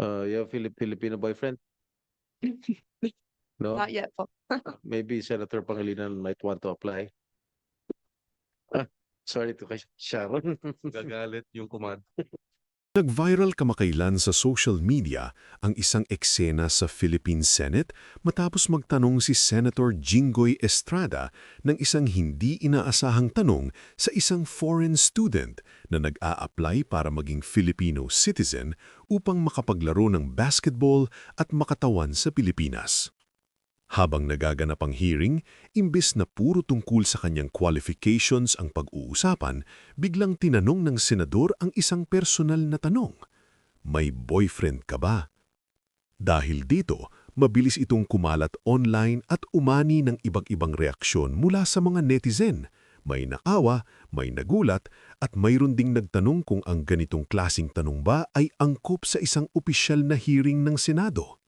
You have Filipino boyfriend? No? Not yet po. Maybe Senator Pangilinan might want to apply. Ah, sorry to kay Sharon. Gagalit yung command. Nag-viral kamakailan sa social media ang isang eksena sa Philippine Senate matapos magtanong si Senator Jinggoy Estrada ng isang hindi inaasahang tanong sa isang foreign student na nag-a-apply para maging Filipino citizen upang makapaglaro ng basketball at makatawan sa Pilipinas. Habang nagaganap ang hearing, imbes na puro tungkol sa kanyang qualifications ang pag-uusapan, biglang tinanong ng senador ang isang personal na tanong. May boyfriend ka ba? Dahil dito, mabilis itong kumalat online at umani ng iba't-ibang reaksyon mula sa mga netizen. May naawa, may nagulat, at mayroon ding nagtanong kung ang ganitong klasing tanong ba ay angkop sa isang opisyal na hearing ng Senado.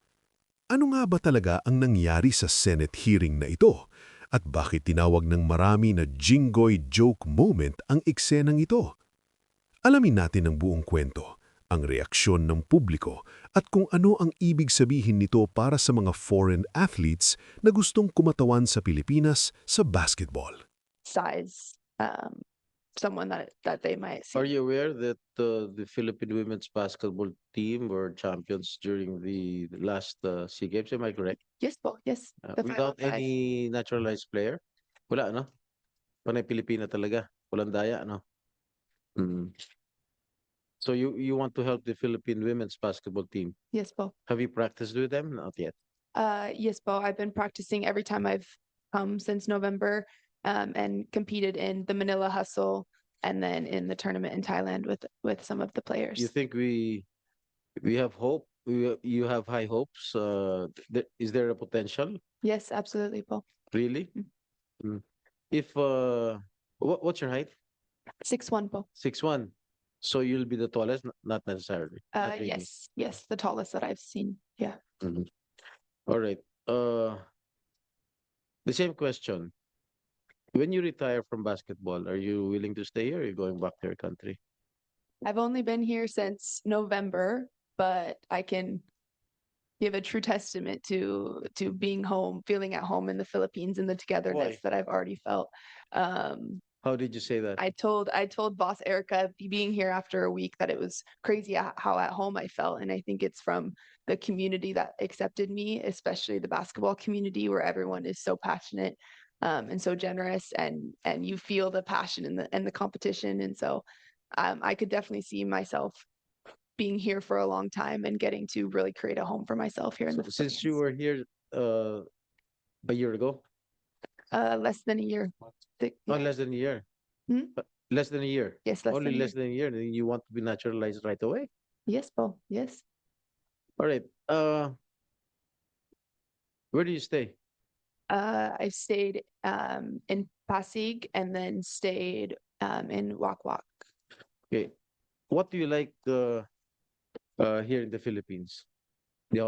Ano nga ba talaga ang nangyari sa Senate hearing na ito? At bakit tinawag ng marami na Jinggoy joke moment ang eksenang ito? Alamin natin ang buong kwento, ang reaksyon ng publiko, at kung ano ang ibig sabihin nito para sa mga foreign athletes na gustong kumatawan sa Pilipinas sa basketball. Size, someone that they might Are see. you aware that the Philippine women's basketball team were champions during the last SEA Games? Am I correct? Yes po, yes. The Without 5-on-5. any naturalized player? Wala, no? Panay Pilipina talaga. Walang daya, no? Mm. So you want to help the Philippine women's basketball team? Yes po. Have you practiced with them? Not yet. Yes po. I've been practicing every time I've come since November, and competed in the Manila Hustle and then in the tournament in Thailand with some of the players. You think we have hope? You have high hopes? Is there a potential? Yes, absolutely po. Really? Mm. If what's your height? 6'1" po. 6'1". So you'll be the tallest? Not necessarily. Not really. Yes, the tallest that I've seen. Yeah. Mhm. All right. The same question. When you retire from basketball, are you willing to stay here or are you going back to your country? I've only been here since November, but I can give a true testament to being home, feeling at home in the Philippines and the togetherness Why? that I've already felt. How did you say that? I told boss Erica being here after a week that it was crazy how at home I felt. And I think it's from the community that accepted me, especially the basketball community where everyone is so passionate, and so generous, and you feel the passion and the competition. And so I could definitely see myself being here for a long time and getting to really create a home for myself here in the Since you Philippines. were here a year ago? Less than a year. Oh, less than a year. Hmm? Less than a year. Yes, less Only than a less year. than a year, then you want to be naturalized right away? Yes, Paul. Yes. All right. Where do you stay? I stayed in Pasig and then stayed in Wak Wak. Okay. What do you like here in the Philippines? The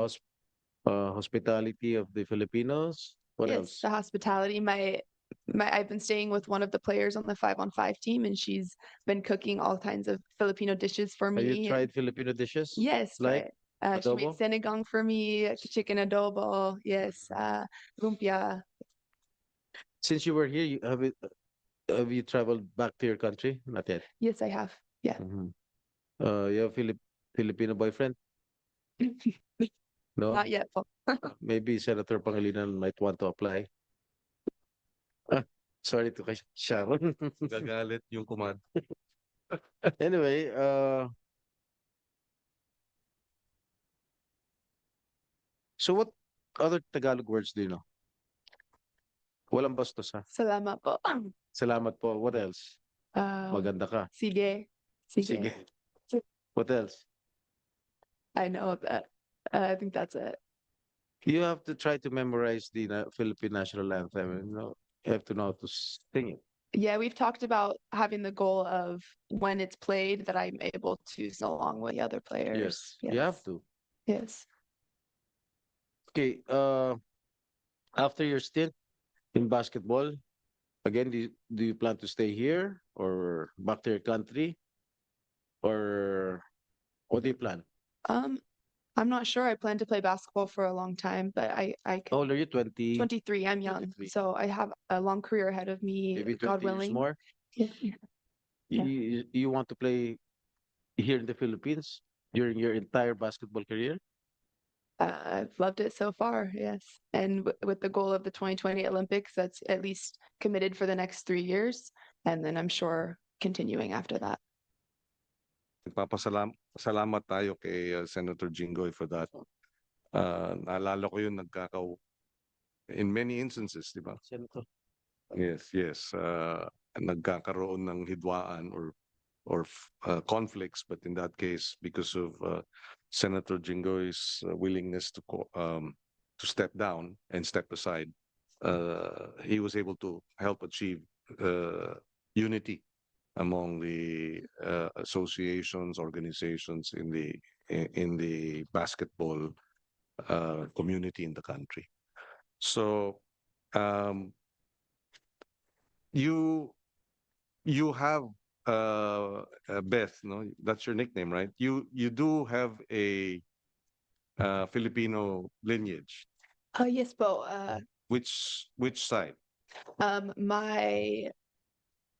hospitality of the Filipinos? What Yes, else? the hospitality. I've been staying with one of the players on the 5-on-5 team, and she's been cooking all kinds of Filipino dishes for Have you me. tried Filipino dishes? Yes, Like she made adobo? sinigang for me, chicken adobo. Yes, lumpia. Since you were here, have you traveled back to your country? Not yet. Yes, I have. Yeah. Mhm. You have Filipino boyfriend? No? Not yet, Paul. Maybe Senator Pangilinan might want to apply. Ah, sorry to kay Sharon. Gagalit yung command. Anyway, so what other Tagalog words do you know? Walang bastos ha. Salamat po. Salamat po. What else? Um, Maganda ka. sige. Sige. What else? I know that. I think that's it. You have to try to memorize the Philippine national anthem. You have to know how to sing it. Yeah, we've talked about having the goal of when it's played that I'm able to sing along with the other players. Yes, you have to. Yes. Okay. After your stint in basketball, again, do you plan to stay here or back to your country, or what do you plan? Um, I'm not sure. I plan to play basketball for a long time, but I How could, old are you? 20, 23, I'm young. 23. So I have a long career ahead of me, maybe God 20 years willing. more? Yeah. Yeah. You want to play here in the Philippines during your entire basketball career? I've loved it so far, yes. And with the goal of the 2020 Olympics, that's at least committed for the next 3 years. And then I'm sure continuing after that. Salamat tayo kay Senator Jinggoy for that. Naalala ko yun in many instances, di ba? Senator. Yes, yes. Nagkakaroon ng hidwaan or conflicts, but in that case, because of Senator Jinggoy's willingness to step down and step aside, he was able to help achieve unity among the associations, organizations in the basketball community in the country. So um, you have Beth, no? That's your nickname, right? You do have a Filipino lineage. Yes, Bo. Which side? My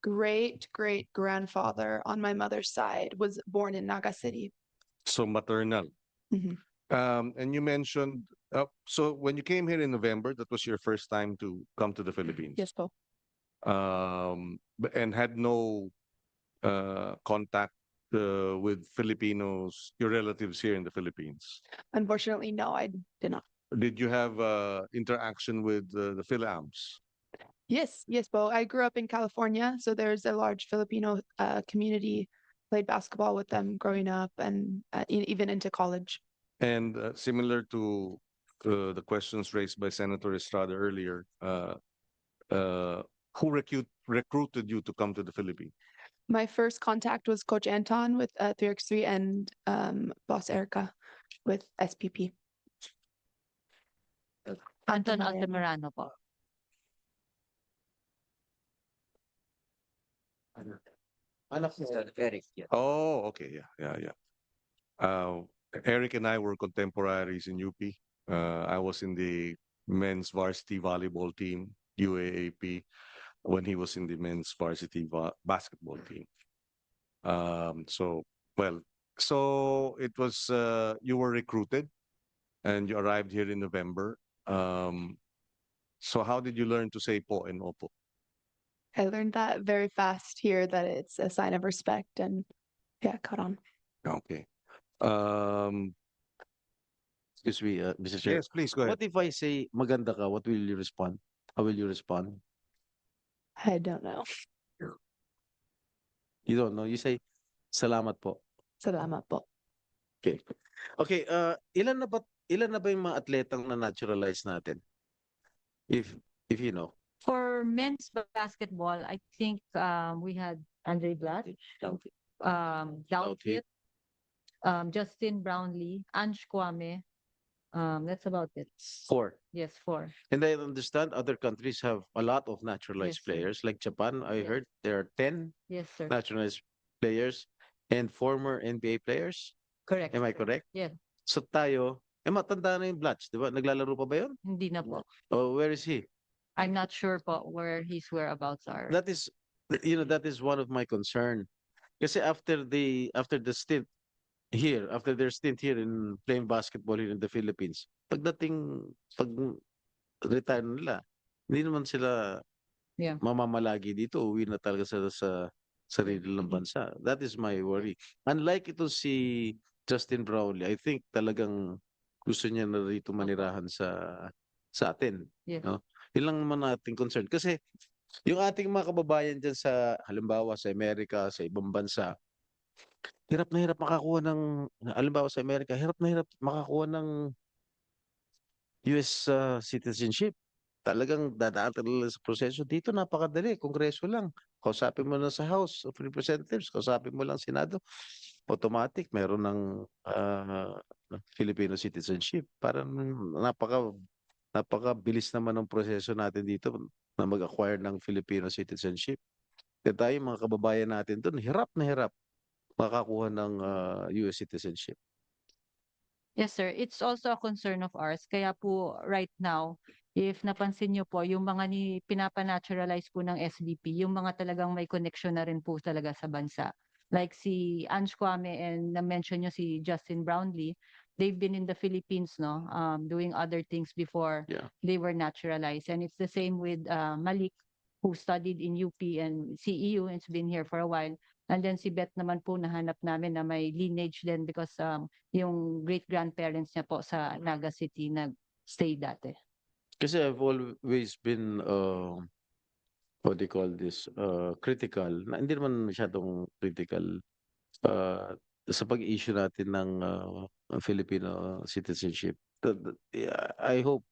great grandfather on my mother's side was born in Naga City. So maternal. Mhm. And you mentioned, so when you came here in November, that was your first time to come to the Philippines. Yes, Bo. And had no contact with Filipinos, your relatives here in the Philippines. Unfortunately, no, I did not. Did you have interaction with the Phil-Amps? Yes, Bo. I grew up in California, so there's a large Filipino community. Played basketball with them growing up and even into college. And similar to the questions raised by Senator Estrada earlier, who recruited you to come to the Philippines? My first contact was Coach Anton with 3x3 and Boss Erica with SPP. Anton Altamirano po. Anak mo. Eric, yeah. Oh, okay, yeah. Eric and I were contemporaries in UP. I was in the men's varsity volleyball team, UAAP, when he was in the men's varsity basketball team. So it was, you were recruited and you arrived here in November. So how did you learn to say po and opo? I learned that very fast here that it's a sign of respect and yeah, caught on. Okay. Excuse me, Mr. Chair. Yes, please go ahead. What if I say maganda ka? What will you respond? How will you respond? I don't know. You don't know. You say, salamat po. Salamat po. Okay. Okay, ilan na ba yung mga atletang na naturalize natin? If you know. For men's basketball, I think we had Andre Blatt, Doubtfit, Justin Brownlee, Ange Kwame. That's about it. 4. Yes, 4. And I understand other countries have a lot of naturalized Yes, sir. players. Like Japan, I Yes. heard there are 10 Yes, sir. naturalized players and former NBA players. Correct. Am I correct? Yeah. So tayo, matanda na yung Blatch, di ba? Naglalaro pa ba yun? Hindi na po. Oh, where is he? I'm not sure po where his whereabouts are. That is, that is one of my concern. Kasi after the stint here, after their stint here in playing basketball here in the Philippines, pag retire nila, hindi naman sila Yeah. mamamalagi dito, uwi na talaga sa sarili ng bansa. That is my worry. Unlike ito si Justin Brownlee, I think talagang gusto niya na rito manirahan sa atin. Yes. No? Yun lang naman nating concern. Kasi yung ating mga kababayan dyan sa, halimbawa sa Amerika, sa ibang bansa, hirap na hirap makakuha ng, halimbawa sa Amerika, hirap na hirap makakuha ng US citizenship. Talagang dadaan talaga sa proseso. Dito napakadali, kongreso lang. Kausapin mo na sa House of Representatives, kausapin mo lang Senado. Automatic, meron ng Filipino citizenship. Parang napakabilis naman ng proseso natin dito na mag-acquire ng Filipino citizenship. Kaya tayo, mga kababayan natin doon, hirap na hirap makakuha ng US citizenship. Yes, sir. It's also a concern of ours. Kaya po right now, if napansin niyo po, yung mga pinapa-naturalize po ng SBP, yung mga talagang may connection na rin po talaga sa bansa. Like si Ange Kwame and na-mention niyo si Justin Brownlee, they've been in the Philippines, no, doing other things before Yeah. they were naturalized. And it's the same with Malik, who studied in UP and CEU and has been here for a while. And then si Beth naman po nahanap namin na may lineage din because yung great-grandparents niya po sa Naga City nag-stay dati. Kasi I've always been, what do you call this, critical, na hindi naman masyadong critical, sa pag-issue natin ng Filipino citizenship. Yeah, I hope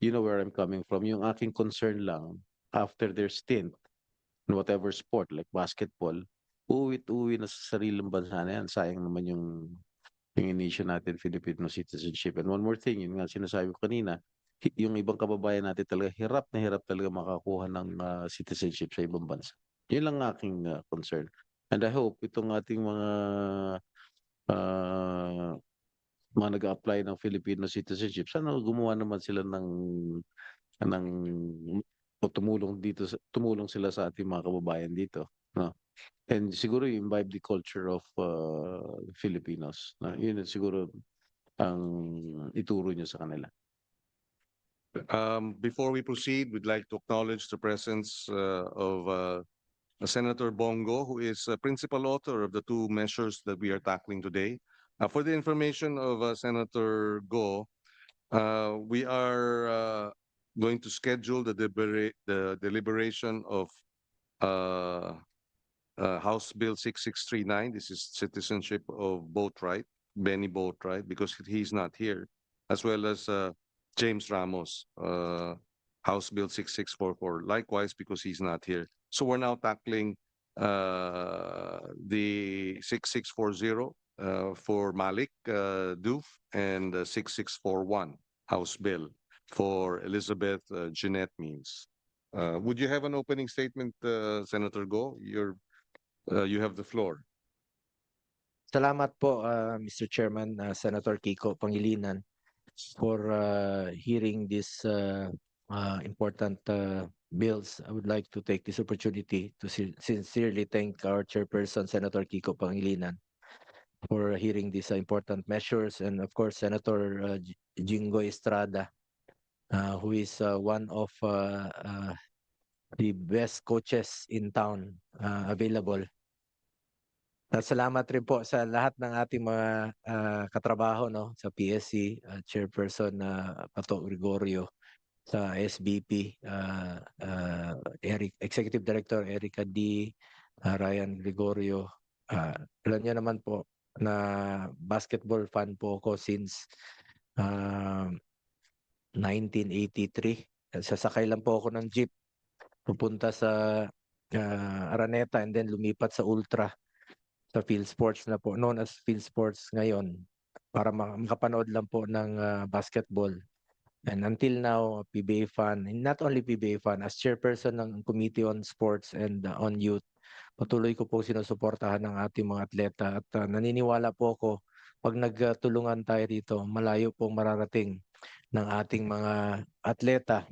you know where I'm coming from. Yung aking concern lang, after their stint in whatever sport, like basketball, uwi na sa sariling bansa na yan. Sayang naman yung inisyu natin, Filipino citizenship. And one more thing, yun nga sinasabi ko kanina, yung ibang kababayan natin talaga, hirap na hirap talaga makakuha ng citizenship sa ibang bansa. Yun lang aking concern. And I hope itong ating uh, mga nag-apply ng Filipino citizenship, sana gumawa naman sila ng o tumulong sila sa ating mga kababayan dito, no? And siguro imbibe the culture of Filipinos, na yun siguro ang ituro nyo sa kanila. Before we proceed, we'd like to acknowledge the presence of Senator Bongo, who is a principal author of the two measures that we are tackling today. For the information of Senator Go, we are going to schedule the deliberation of uh, House Bill 6639. This is citizenship of Boatwright, Benny Boatwright, because he's not here, as well as James Ramos, House Bill 6644, likewise because he's not here. So we're now tackling the 6640 for Malik Doof and 6641 House Bill for Elizabeth Jeanette Means. Would you have an opening statement, Senator Go? You have the floor. Salamat po, Mr. Chairman, Senator Kiko Pangilinan, for hearing these important bills. I would like to take this opportunity to sincerely thank our chairperson, Senator Kiko Pangilinan, for hearing these important measures, and of course, Senator Jingo Estrada, who is one of the best coaches in town available. Salamat rin po sa lahat ng ating mga katrabaho, no, sa PSC, Chairperson Pato Gregorio, sa SBP, Executive Director Erica D, Ryan Gregorio. Alam niyo naman po na basketball fan po ako since 1983. Sasakay lang po ako ng jeep pupunta sa Araneta and then lumipat sa Ultra, sa Field Sports na po, known as Field Sports ngayon, para makapanood lang po ng basketball. And until now, PBA fan, and not only PBA fan, as chairperson ng Committee on Sports and on Youth, patuloy ko po sinusuportahan ng ating mga atleta at naniniwala po ako, pag nagtulungan tayo dito, malayo pong mararating ng ating mga atleta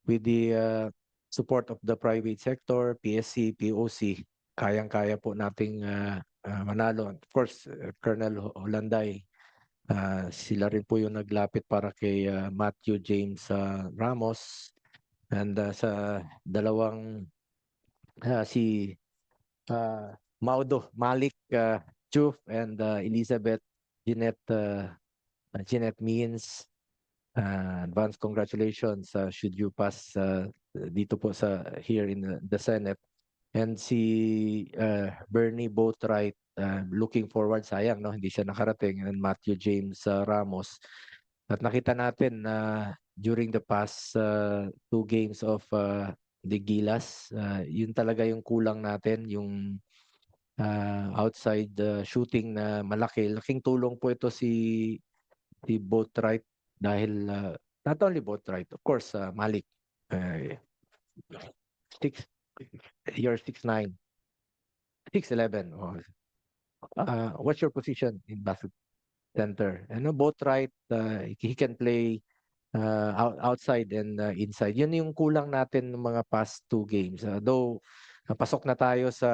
with the support of the private sector, PSC, POC. Kayang-kaya po nating manalo. Of course, Colonel Holanday, sila rin po yung naglapit para kay Matthew James Ramos, and sa dalawang si Maudo Malik Chuf and Elizabeth Jeanette Means. Advance congratulations should you pass dito po sa here in the Senate. And si Bernie Boatwright, looking forward, sayang, no, hindi siya nakarating, and Matthew James Ramos. At nakita natin na during the past 2 games of the Gilas, yun talaga yung kulang natin, yung outside shooting na malaki. Laking tulong po ito si Boatwright dahil not only Boatwright, of course, Malik. You're 6'9", 6'11". What's your position in basketball? center. And both right, he can play outside and inside. Yun yung kulang natin ng mga past 2 games. Though pasok na tayo sa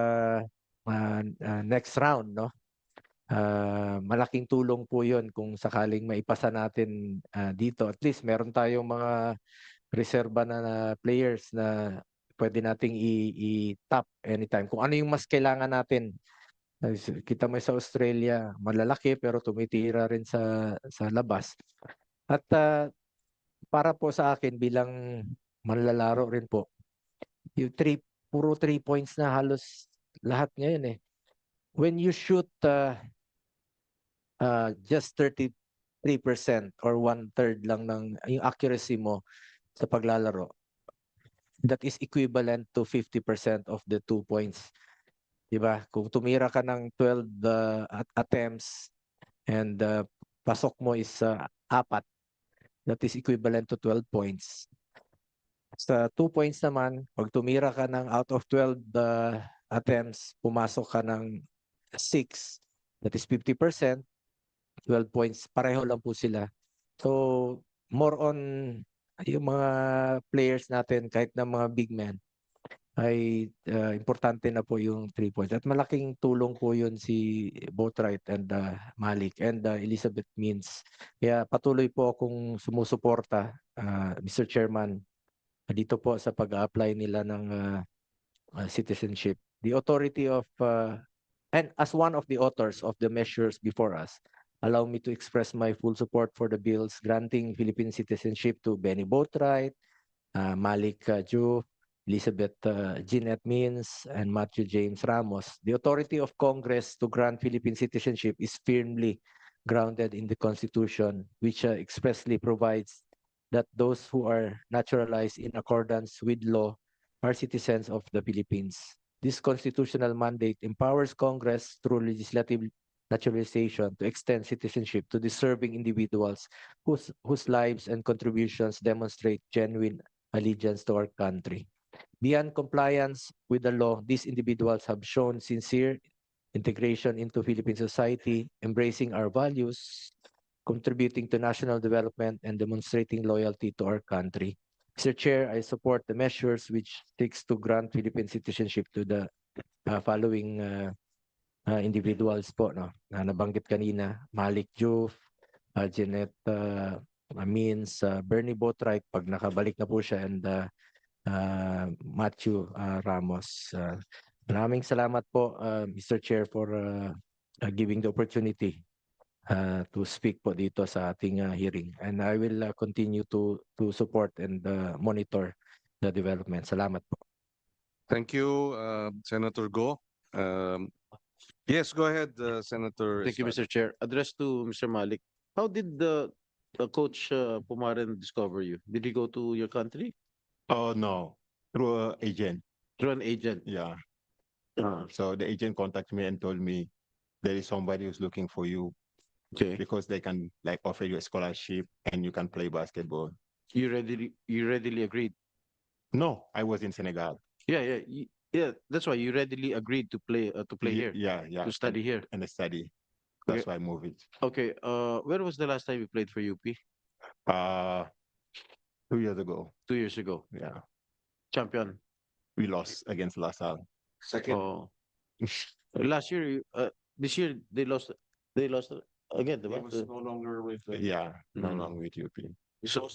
next round, no? Malaking tulong po yun kung sakaling maipasa natin dito. At least meron tayong mga reserba na players na pwede nating i-tap anytime. Kung ano yung mas kailangan natin. Kita mo sa Australia, malalaki pero tumitira rin sa labas. At para po sa akin bilang manlalaro rin po, yung puro 3 points na halos lahat ngayon eh. When you shoot just 33% or 1/3 lang ng yung accuracy mo sa paglalaro, that is equivalent to 50% of the 2 points. Diba? Kung tumira ka ng 12 attempts and pasok mo is 4, that is equivalent to 12 points. Sa 2 points naman, pag tumira ka ng out of 12 attempts, pumasok ka ng 6, that is 50%, 12 points, pareho lang po sila. So, more on yung mga players natin, kahit na mga big men, ay importante na po yung 3 points. At malaking tulong po yun si Boatwright and Malik and Elizabeth Means. Kaya patuloy po akong sumusuporta, Mr. Chairman, dito po sa pag-apply nila ng citizenship. The authority of, and as one of the authors of the measures before us, allow me to express my full support for the bills granting Philippine citizenship to Benny Boatwright, Malik Ju, Elizabeth Jeanette Means, and Matthew James Ramos. The authority of Congress to grant Philippine citizenship is firmly grounded in the Constitution, which expressly provides that those who are naturalized in accordance with law are citizens of the Philippines. This constitutional mandate empowers Congress through legislative naturalization to extend citizenship to deserving individuals whose lives and contributions demonstrate genuine allegiance to our country. Beyond compliance with the law, these individuals have shown sincere integration into Philippine society, embracing our values, contributing to national development, and demonstrating loyalty to our country. Mr. Chair, I support the measures which seeks to grant Philippine citizenship to the following individuals po, no, na nabanggit kanina: Malik Juf, Jeanette Means, Bernie Boatwright pag nakabalik na po siya, and Matthew Ramos. Maraming salamat po, Mr. Chair, for giving the opportunity to speak po dito sa ating hearing. And I will continue to support and monitor the development. Salamat po. Thank you, Senator Go. Yes, go ahead, Senator. Thank you, Estrada. Mr. Chair. Address to Mr. Malik. How did the coach Pumaren discover you? Did he go to your country Oh, no, through an agent. through an agent? Yeah. Ah, So the agent contacted me and told me there is somebody who's looking for you okay. because they can like offer you a scholarship and you can play basketball. You readily agreed. No, I was in Senegal. Yeah. Yeah. That's why you readily agreed to play here, Yeah, yeah. to study here. And study. That's why I moved it. Okay. Where was the last time you played for UP? 2 years ago. 2 years ago. Yeah. Champion. We lost against LaSalle. Oh. Last year, this year they lost. They lost again, diba? no longer with Yeah, no Mm. longer with UP. So,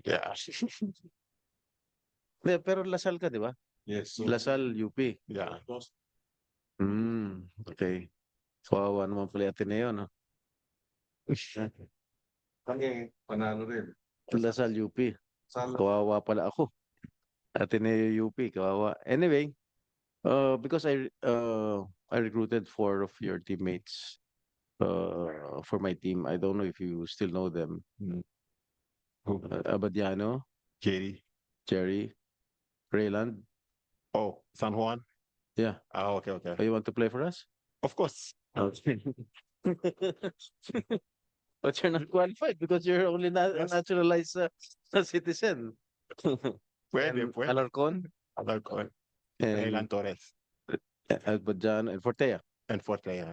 Yeah. pero Lasal ka, di ba? Yes. Lasal, UP. Yeah. Okay. Kawawa naman pala yung Ateneo, no? Panalo rin. Lasal, UP. Kawawa pala ako. Ateneo, UP. Kawawa. Anyway, because I recruited 4 of your teammates for my team. I don't know if you still know them. Who? Abadiano, Jerry. Jerry, Rayland. Oh, San Juan. Yeah. Okay, okay. You want to play for us? Of course. Okay. But you're not qualified because you're only Yes. naturalized citizen. Pwede, And pwede. Alarcon Alarcon. and Raylan Torres. Albadiano and Fortea. and fourth Kaya.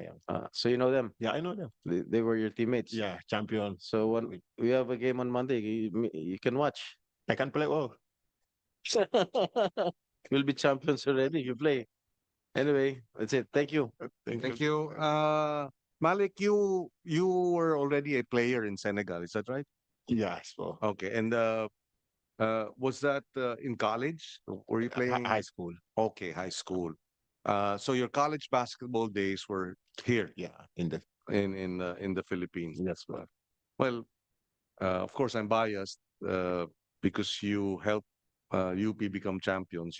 So you know them. Yeah, I know them. They were your teammates. Yeah, champion. So when we have a game on Monday, you can watch. I can play all. You'll be champions already if you play. Anyway, that's it. Thank you. Thank you. Malik, you were already a player in Senegal, is that right? Yes, well, Okay, and was that in college? Were you playing? high school. Okay, high school. So your college basketball days were here Yeah, in the in the Philippines. yes, well. Well, of course, I'm biased because you helped UP become champions.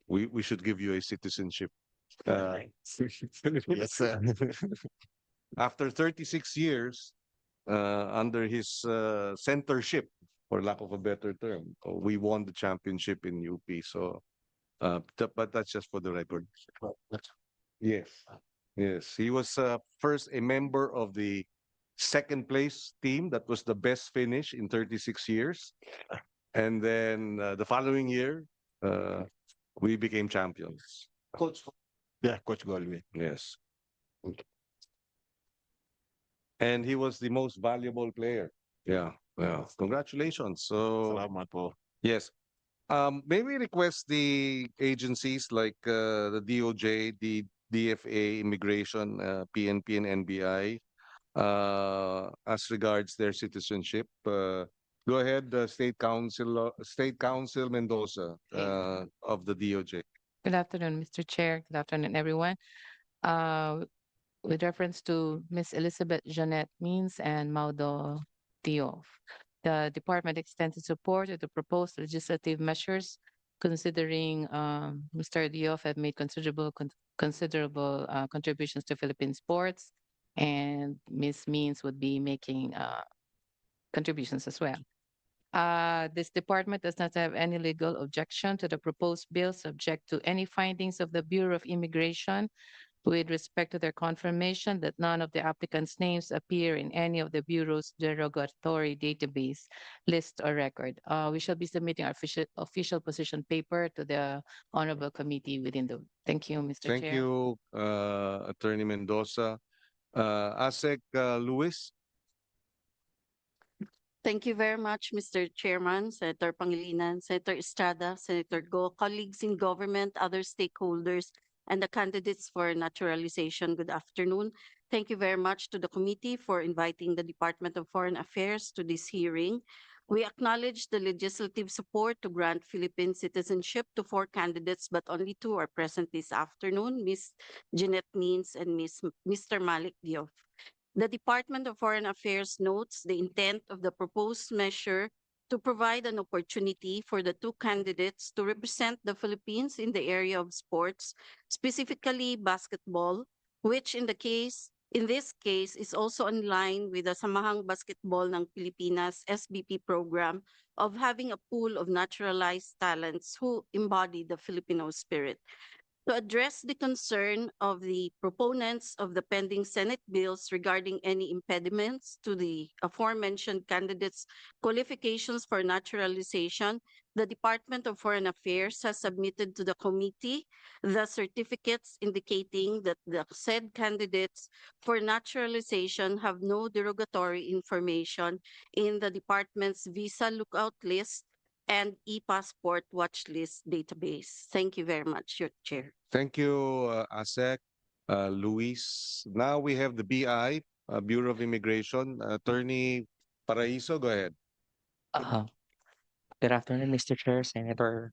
We should give you a citizenship. Yes, sir. After 36 years under his centership, for lack of a better term, we won the championship in UP. So, but that's just for the record. Yes, yes, he was first a member of the second place team. That was the best finish in 36 years. And then the following year, we became champions. Coach. Yeah, Coach Golwe. Yes. And he was the most valuable player. Yeah. Yeah. Congratulations. So, Salamat po. yes. May we request the agencies like the DOJ, the DFA, Immigration, PNP, and NBI, as regards their citizenship? Go ahead, State Council Mendoza of the DOJ. Good afternoon, Mr. Chair. Good afternoon, everyone. With reference to Ms. Elizabeth Jeanette Means and Maudo Diof, the department extends its support to the proposed legislative measures considering Mr. Diof had made considerable contributions to Philippine sports, and Ms. Means would be making contributions as well. This department does not have any legal objection to the proposed bill, subject to any findings of the Bureau of Immigration with respect to their confirmation that none of the applicants' names appear in any of the Bureau's derogatory database list or record. We shall be submitting our official position paper to the Honorable Committee within the. Thank you, Mr. Chair. Thank you, Attorney Mendoza. ASEC Luis. Thank you very much, Mr. Chairman, Senator Pangilinan, Senator Estrada, Senator Go, colleagues in government, other stakeholders, and the candidates for naturalization. Good afternoon. Thank you very much to the committee for inviting the Department of Foreign Affairs to this hearing. We acknowledge the legislative support to grant Philippine citizenship to 4 candidates, but only 2 are present this afternoon, Ms. Jeanette Means and Mr. Malik Diof. The Department of Foreign Affairs notes the intent of the proposed measure to provide an opportunity for the 2 candidates to represent the Philippines in the area of sports, specifically basketball, which in this case is also in line with the Samahang Basketball ng Pilipinas SBP program of having a pool of naturalized talents who embody the Filipino spirit. To address the concern of the proponents of the pending Senate bills regarding any impediments to the aforementioned candidates' qualifications for naturalization, the Department of Foreign Affairs has submitted to the committee the certificates indicating that the said candidates for naturalization have no derogatory information in the department's visa lookout list and e-passport watch list database. Thank you very much, your chair. Thank you, ASEC, Luis. Now we have the BI, Bureau of Immigration. Attorney Paraiso, go ahead. Good afternoon, Mr. Chair, Senator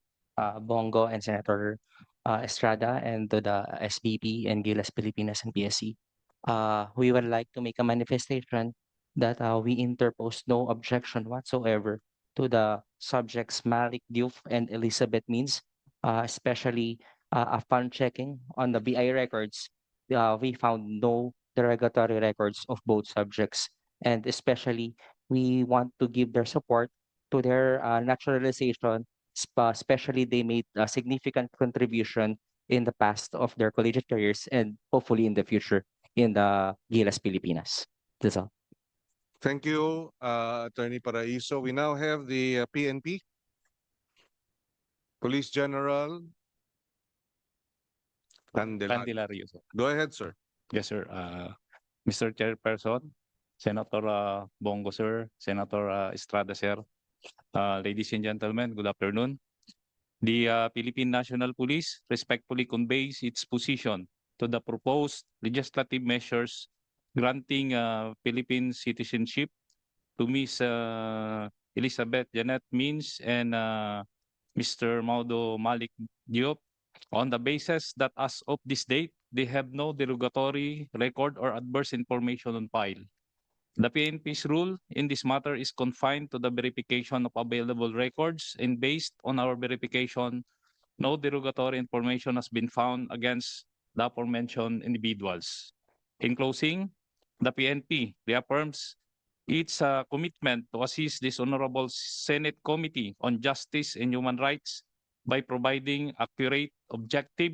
Bongo, and Senator Estrada, and to the SBP and Gilas Pilipinas and PSC. We would like to make a manifestation that we interpose no objection whatsoever to the subjects Malik Diof and Elizabeth Means, especially upon checking on the BI records, we found no derogatory records of both subjects, and especially we want to give their support to their naturalization, especially they made a significant contribution in the past of their collegiate careers and hopefully in the future in the Gilas Pilipinas. That's all. Thank you, Attorney Paraiso. We now have the PNP, Police General Candelario. Candelario, sir. Go ahead, sir. Yes, sir. Mr. Chairperson, Senator Bongo, sir, Senator Estrada, sir, ladies and gentlemen, good afternoon. The Philippine National Police respectfully conveys its position to the proposed legislative measures granting Philippine citizenship to Ms. Elizabeth Janet Means and Mr. Maudo Malik Diop on the basis that as of this date, they have no derogatory record or adverse information on file. The PNP's rule in this matter is confined to the verification of available records, and based on our verification, no derogatory information has been found against the aforementioned individuals. In closing, the PNP reaffirms its commitment to assist this Honorable Senate Committee on Justice and Human Rights by providing accurate, objective,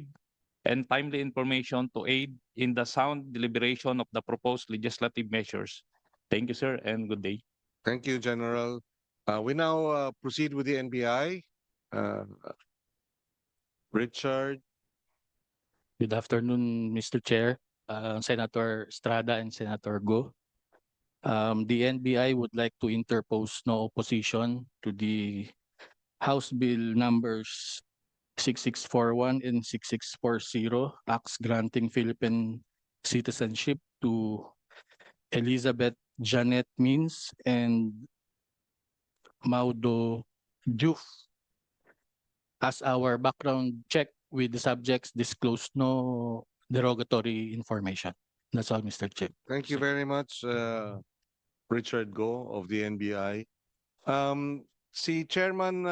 and timely information to aid in the sound deliberation of the proposed legislative measures. Thank you, sir, and good day. Thank you, General. We now proceed with the NBI. Richard. Good afternoon, Mr. Chair, Senator Estrada and Senator Go. The NBI would like to interpose no opposition to the House Bill numbers 6641 and 6640, acts granting Philippine citizenship to Elizabeth Janet Means and Maudo Diop. As our background check with the subjects disclosed no derogatory information. That's all, Mr. Chair. Thank you very much, Richard Go of the NBI. Si Chairman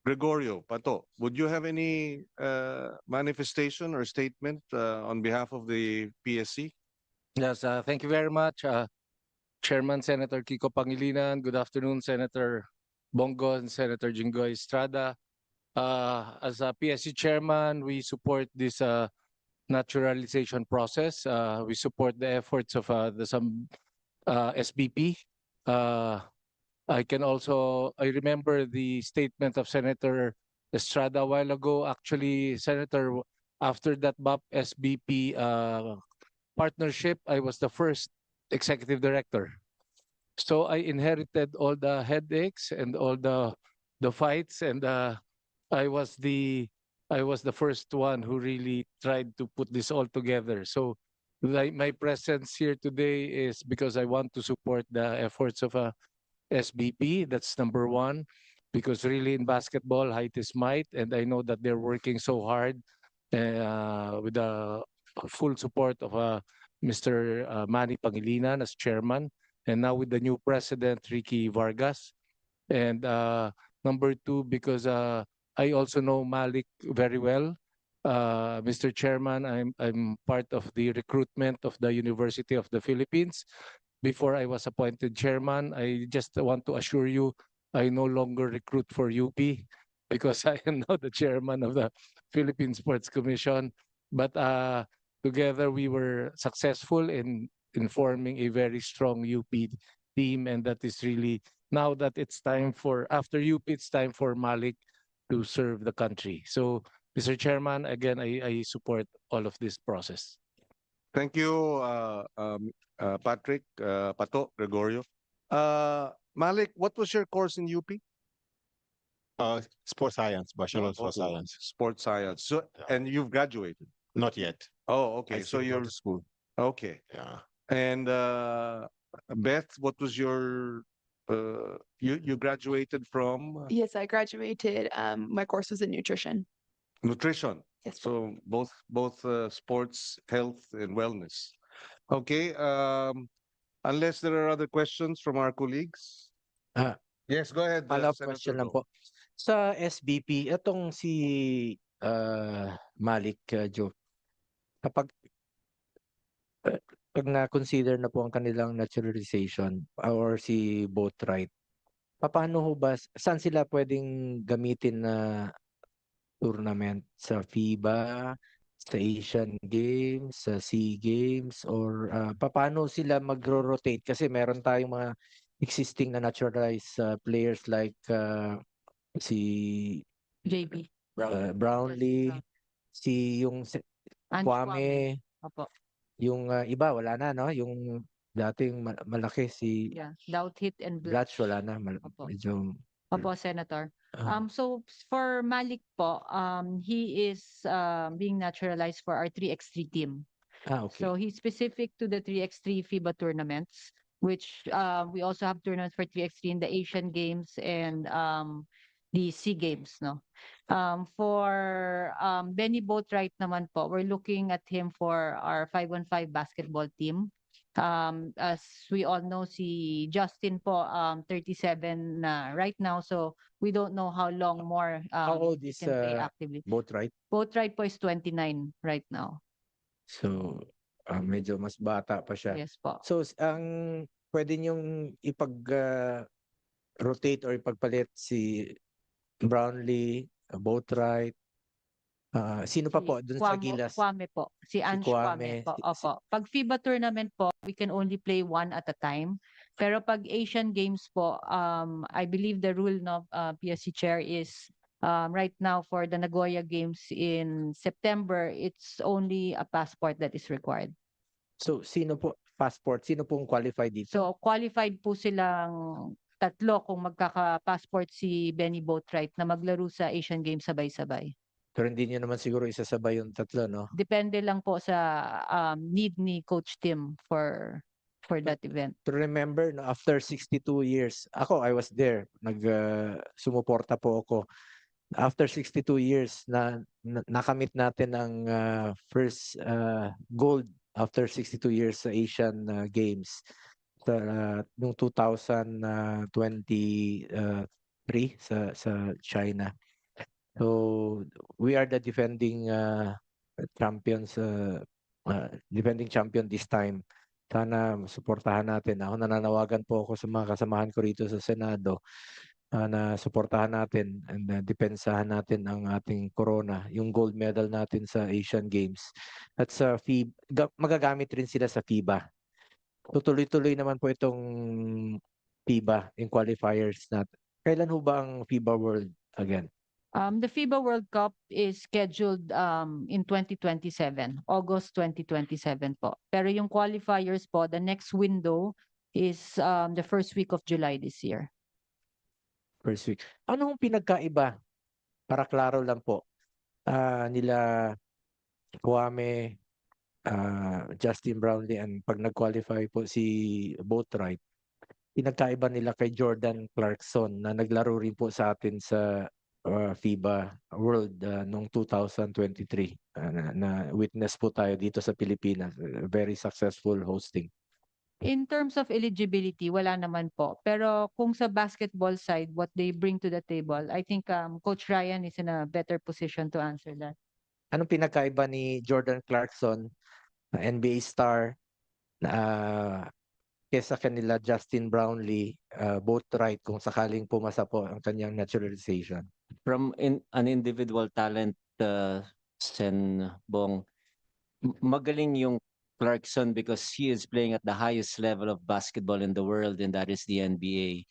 Gregorio Pato, would you have any manifestation or statement on behalf of the PSC? Yes, thank you very much, Chairman Senator Kiko Pangilinan. Good afternoon, Senator Bongo and Senator Jinggoy Estrada. As a PSC chairman, we support this naturalization process. We support the efforts of some SBP. I remember the statement of Senator Estrada a while ago. Actually, Senator, after that BAP SBP partnership, I was the first executive director. So I inherited all the headaches and all the fights, and I was the first one who really tried to put this all together. So my presence here today is because I want to support the efforts of SBP. That's number one, because really in basketball, height is might, and I know that they're working so hard with the full support of Mr. Manny Pangilinan as chairman, and now with the new president, Ricky Vargas. And number two, because I also know Malik very well. Mr. Chairman, I'm part of the recruitment of the University of the Philippines. Before I was appointed chairman, I just want to assure you, I no longer recruit for UP because I am now the chairman of the Philippine Sports Commission. But together we were successful in forming a very strong UP team, and that is really, now that it's time for, after UP, it's time for Malik to serve the country. So, Mr. Chairman, again, I support all of this process. Thank you, Patrick, Pato, Gregorio. Malik, what was your course in UP? Sports science, Bachelor of Sports Science. Sports science. So, and you've graduated? Not yet. Oh, okay. I So still go you're to school. okay. Yeah. And Beth, what was your you graduated from Yes, I graduated. My course was in nutrition. nutrition. Yes. So both sports, health, and wellness. Okay. Unless there are other questions from our colleagues. Yes, go ahead. Follow-up Senator question lang Go. po. Sa SBP, itong si Malik Diop, kapag pag na-consider na po ang kanilang naturalization or si Boatwright, paano ho ba, saan sila pwedeng gamitin na tournament? Sa FIBA, sa Asian Games, sa SEA Games, or paano sila magro-rotate? Kasi meron tayong mga existing na naturalized players like si JB. Brownlee, si yung Ange Kwame, Opo. yung iba wala na, no? Yung dating malaki si Yeah. Doubt-Hit and Blatch, wala na. Opo. Medyo, Opo, Senator. ah, So for Malik po, he is being naturalized for our 3x3 team. okay. So he's specific to the 3x3 FIBA tournaments, which we also have tournaments for 3x3 in the Asian Games and the SEA Games, no? For Benny Boatwright naman po, we're looking at him for our 5-on-5 basketball team. As we all know, si Justin po 37 na right now, so we don't know how long more How old he is can play actively. Boatwright? Boatwright po is 29 right now. So, medyo mas bata pa siya. Yes po. So, ang pwede niyong rotate or ipagpalit si Brownlee, Boatwright, sino pa po dun sa Gilas? Kwame po. Si Ange Kwame po. Opo. Pag FIBA tournament po, we can only play one at a time. Pero pag Asian Games po, I believe the rule of PSC Chair is right now for the Nagoya Games in September, it's only a passport that is required. So, sino po, passport, sino pong qualified dito? So qualified po silang tatlo kung magkaka-passport si Benny Boatwright na maglaro sa Asian Games sabay-sabay. Pero hindi niyo naman siguro isasabay yung tatlo, no? Depende lang po sa need ni Coach Tim for that event. To remember, no, after 62 years, I was there, sumuporta po ako. After 62 years nakamit natin ang first gold after 62 years sa Asian Games noong 2023 sa China. So we are the defending champions, defending champion this time. Sana suportahan natin. Ako nananawagan po ako sa mga kasamahan ko rito sa Senado na suportahan natin and depensahan natin ang ating corona, yung gold medal natin sa Asian Games. At sa FIBA, magagamit rin sila sa FIBA. Tutuloy-tuloy naman po itong FIBA, yung qualifiers natin. Kailan ho ba ang FIBA World again? The FIBA World Cup is scheduled in 2027, August 2027 po. Pero yung qualifiers po, the next window is the first week of July this year. First week. Anong pinagkaiba? Para klaro lang po. Nila Kwame, Justin Brownlee, and pag nag-qualify po si Boatwright, pinagkaiba nila kay Jordan Clarkson na naglaro rin po sa atin sa FIBA World noong 2023 na witness po tayo dito sa Pilipinas. Very successful hosting. In terms of eligibility, wala naman po. Pero kung sa basketball side, what they bring to the table, I think Coach Ryan is in a better position to answer that. Anong pinakaiba ni Jordan Clarkson, NBA star, kesa kanila Justin Brownlee, Boatwright, kung sakaling pumasa po ang kanyang naturalization? From an individual talent, Sen Bong, magaling yung Clarkson because he is playing at the highest level of basketball in the world, and that is the NBA.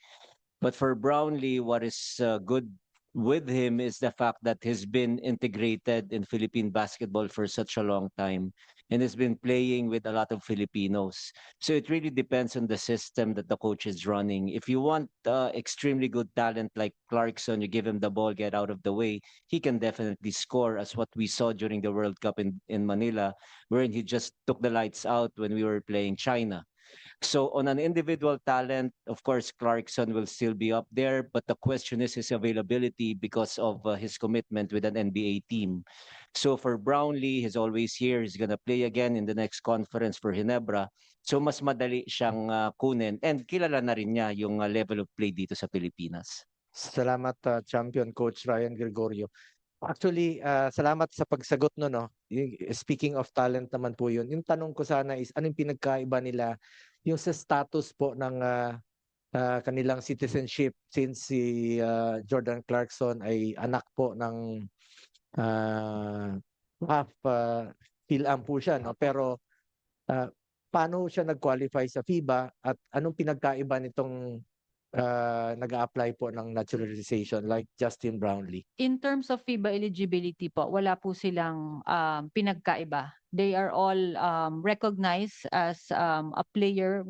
But for Brownlee, what is good with him is the fact that he's been integrated in Philippine basketball for such a long time and has been playing with a lot of Filipinos. So it really depends on the system that the coach is running. If you want extremely good talent like Clarkson, you give him the ball, get out of the way, he can definitely score, as what we saw during the World Cup in Manila, wherein he just took the lights out when we were playing China. So on an individual talent, of course, Clarkson will still be up there, but the question is his availability because of his commitment with an NBA team. So for Brownlee, he's always here. He's gonna play again in the next conference for Ginebra. So mas madali siyang kunin, and kilala na rin niya yung level of play dito sa Pilipinas. Salamat, Champion Coach Ryan Gregorio. Actually, salamat sa pagsagot no. Speaking of talent naman po yun. Yung tanong ko sana is, anong pinagkaiba nila yung sa status po ng kanilang citizenship, since si Jordan Clarkson ay anak po ng half Phil-Am po siya, no? Pero paano siya nag-qualify sa FIBA at anong pinagkaiba nitong nag-a-apply po ng naturalization like Justin Brownlee? In terms of FIBA eligibility po, wala po silang pinagkaiba. They are all recognized as a player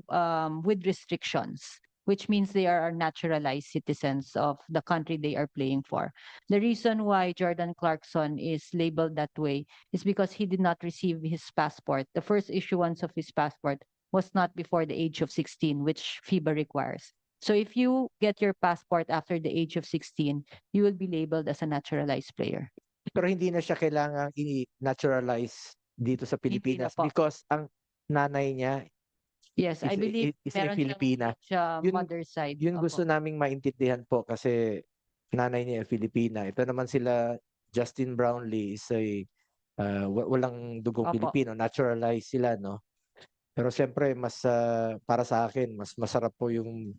with restrictions, which means they are naturalized citizens of the country they are playing for. The reason why Jordan Clarkson is labeled that way is because he did not receive his passport. The first issuance of his passport was not before the age of 16, which FIBA requires. So if you get your passport after the age of 16, you will be labeled as a naturalized player. Pero hindi na siya kailangang i-naturalize dito sa Hindi na Pilipinas po. because ang nanay niya Yes, I is, believe is a meron siyang Filipina. siya Yun- mother side. Yun Opo. gusto naming maintindihan po kasi nanay niya ay Filipina. Ito naman sila, Justin Brownlee is a walang dugong Opo. Pilipino, naturalized sila, no? Pero siyempre, mas para sa akin, mas masarap po yung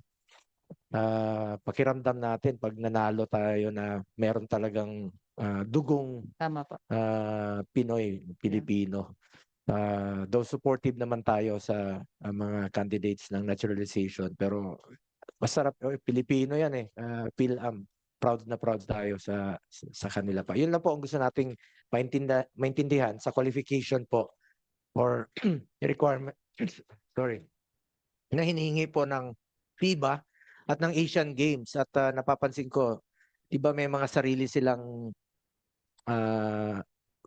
pakiramdam natin pag nanalo tayo na meron talagang dugong Tama po. Pinoy, Pilipino. Though supportive naman tayo sa mga candidates ng naturalization, pero masarap, Pilipino yan eh. Proud na proud tayo sa kanila pa. Yun lang po ang gusto nating maintindihan sa qualification po or requirement, sorry, na hinihingi po ng FIBA at ng Asian Games. At napapansin ko, di ba may mga sarili silang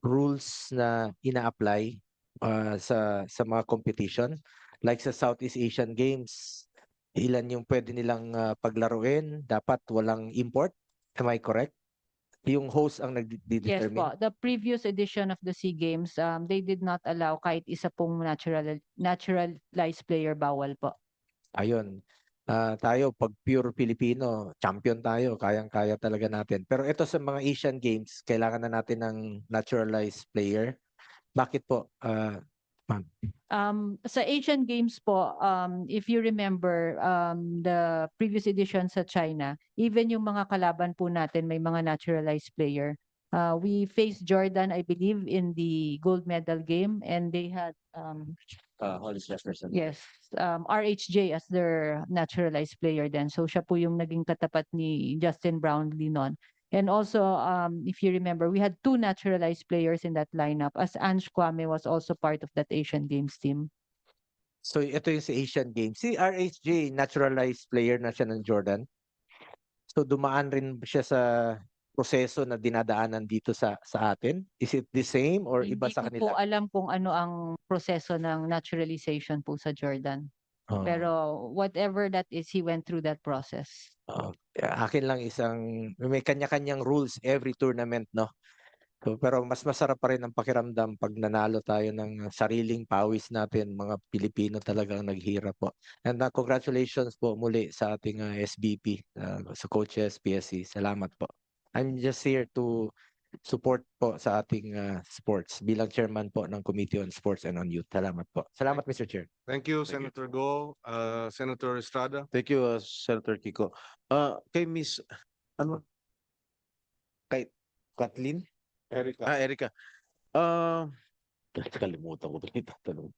rules na ina-apply sa mga competition. Like sa Southeast Asian Games, ilan yung pwede nilang paglaruin, dapat walang import. Am I correct? Yung host ang Yes nagdi-determine. po. The previous edition of the SEA Games, they did not allow kahit isa pong naturalized player, bawal po. Ayun. Tayo, pag pure Filipino, champion tayo, kayang-kaya talaga natin. Pero ito sa mga Asian Games, kailangan na natin ng naturalized player. Bakit po? Sa Asian Games po, if you remember, the previous edition sa China, even yung mga kalaban po natin may mga naturalized player. We faced Jordan, I believe, in the gold medal game, and they had Hollis Jefferson. yes, RHJ as their naturalized player then. So siya po yung naging katapat ni Justin Brownlee noon. And also, if you remember, we had two naturalized players in that lineup as Ange Kwame was also part of that Asian Games team. So ito yung sa Asian Games. Si RHJ, naturalized player na siya ng Jordan. So dumaan rin siya sa proseso na dinadaanan dito sa atin? Is it the same or iba Hindi sa ko po kanila? alam kung ano ang proseso ng naturalization po sa Jordan. Oo. Pero whatever that is, he went through that process. Oo. Akin lang may kanya-kanyang rules every tournament, no? So, pero mas masarap pa rin ang pakiramdam pag nanalo tayo ng sariling pawis natin, mga Pilipino talagang naghirap po. And congratulations po muli sa ating SBP, sa coaches, PSC. Salamat po. I'm just here to support po sa ating sports bilang chairman po ng Committee on Sports and on Youth. Salamat po. Salamat, Mr. Chair. Thank you, Senator Go. Senator Estrada. Thank you, Senator Kiko. Kay Miss, ano? Kay Kathleen? Erica. Erica. Kalimutan ko tuloy tatanong.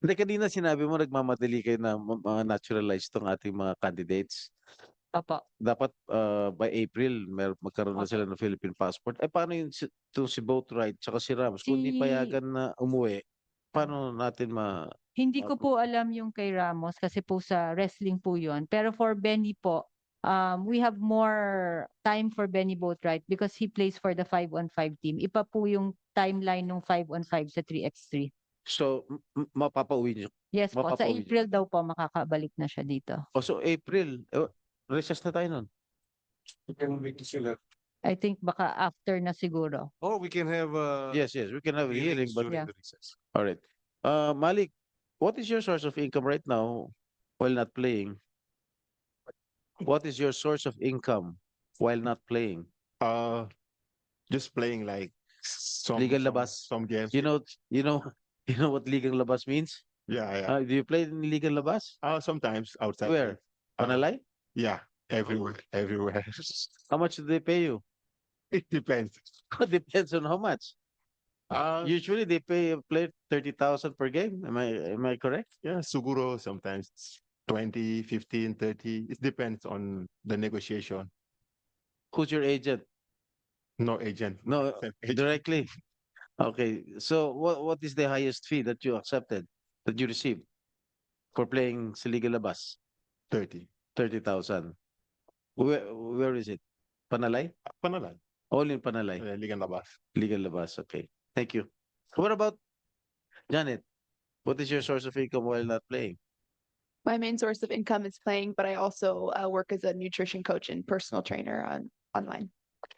Hindi, kanina sinabi mo nagmamadali kayo na mga naturalized tong ating mga candidates. Opo. Dapat by April magkaroon na sila ng Philippine passport. Paano yung si Boatwright tsaka si Ramos? Kung hindi payagan na umuwi, paano natin Hindi ko po alam yung kay Ramos kasi po sa wrestling po yun. Pero for Benny po, we have more time for Benny Boatwright because he plays for the 5-on-5 team. Iba po yung timeline ng 5-on-5 sa 3x3. So, mapapauwi niyo? Yes po, sa Mapapauwi niyo? April daw po makakabalik na siya dito. So April, recess na tayo nun. I think baka after na siguro. Oh, we can have Yes, we can have a hearing, but Yeah. the recess. all right. Malik, what is your source of income right now while not playing? What is your source of income while not playing? Just playing like some Legal some- labas. some games. You know what legal labas means? Yeah. Do you play in legal labas? Sometimes outside. Where? Panalay? Yeah, everywhere. How much do they pay you? It depends. Depends on how much. Usually they pay a player 30,000 per game. Am I correct? Yeah, Suguro sometimes 20, 15, 30. It depends on the negotiation. Who's your agent? No agent. No, Self-agent. directly. Okay, so what is the highest fee that you accepted, that you received for playing sa Liga Labas? 30. 30,000. Where is it? Panalay? Panalan. All in Panalay. Ligan Labas. Liga Labas. Okay. Thank you. What about Janet? What is your source of income while not playing? My main source of income is playing, but I also work as a nutrition coach and personal trainer online.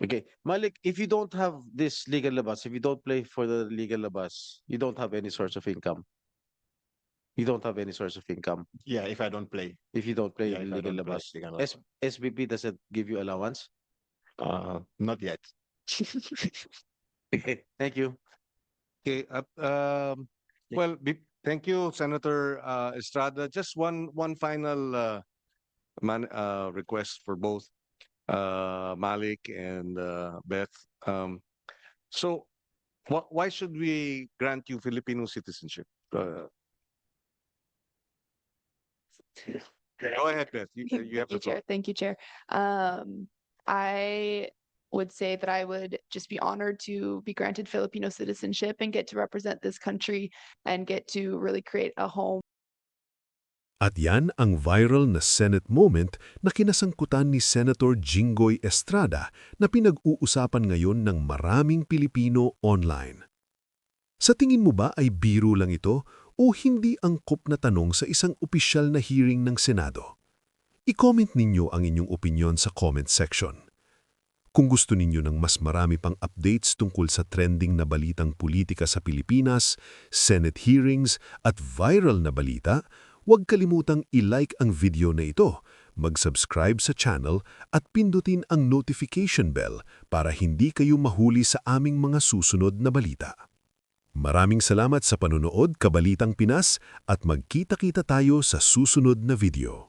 Okay. Malik, if you don't have this Liga Labas, if you don't play for the Liga Labas, you don't have any source of income. You don't have any source of income Yeah, if I don't play. if you don't play Yeah, in if I Liga don't play Labas. Ligan Labas. SBP doesn't give you allowance? Not yet. Okay. Thank you. Okay, well, thank you, Senator Estrada. Just one final request for both Malik and Beth. So, why should we grant you Filipino citizenship? Go ahead, Beth. You have the floor. Thank you, Chair. I would say that I would just be honored to be granted Filipino citizenship and get to represent this country and get to really create a home. At yan ang viral na Senate moment na kinasangkutan ni Senator Jinggoy Estrada na pinag-uusapan ngayon ng maraming Pilipino online. Sa tingin mo ba ay biro lang ito o hindi angkop na tanong sa isang opisyal na hearing ng Senado? I-comment ninyo ang inyong opinyon sa comment section. Kung gusto ninyo ng mas marami pang updates tungkol sa trending na balitang politika sa Pilipinas, Senate hearings at viral na balita, huwag kalimutang i-like ang video na ito, mag-subscribe sa channel at pindutin ang notification bell para hindi kayo mahuli sa aming mga susunod na balita. Maraming salamat sa panunood, Kabalitang Pinas, at magkita-kita tayo sa susunod na video.